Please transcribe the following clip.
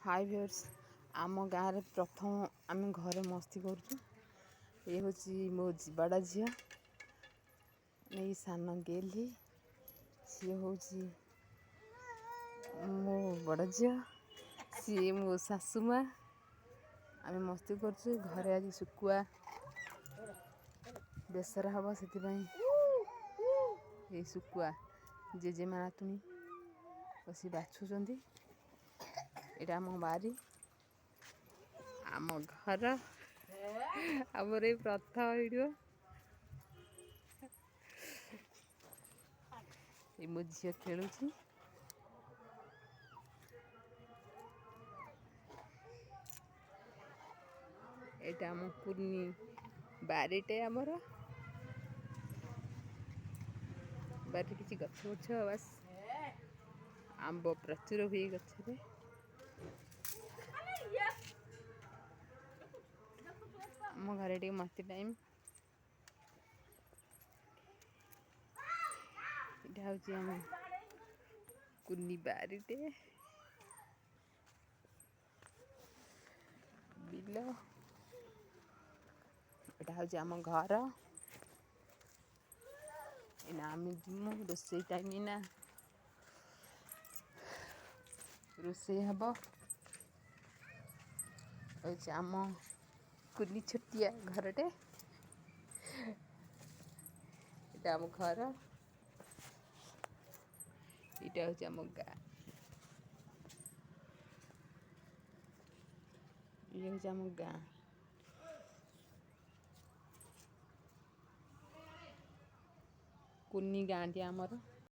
हाय viewers आम गाँव में प्रथम आम घरे मस्ती करुँ ये हूँ मो बड़ा झी नहीं सान गेली सी हूँ मो बड़ झी सी मो सासुमा आम मस्ती कर घरे आज शुकुआ बेसर हम से शुकुआ जेजेमा नातुणी बस बाछुंट यहाँ आम बारी आम घर आमर ये प्रथम वीडियो ये मो झी खेलुची एटा आम कुर्नी बारीटे आमर बारी किसी गछ गछ बस आंब प्रचुर हुए गछरे आम घर टे मस्ती टाइम यहाँ हूँ आम कुर्नी बारीटे बिल यहाँ हूँ आम घर एना आम जिमु रोसई टाइम ना रोसई हम आम कुनी छोटिया घरटे ये आम घर यहाँ हूँ आम गाँ ये हूँ आम गाँ कुनी गाँटी आमर।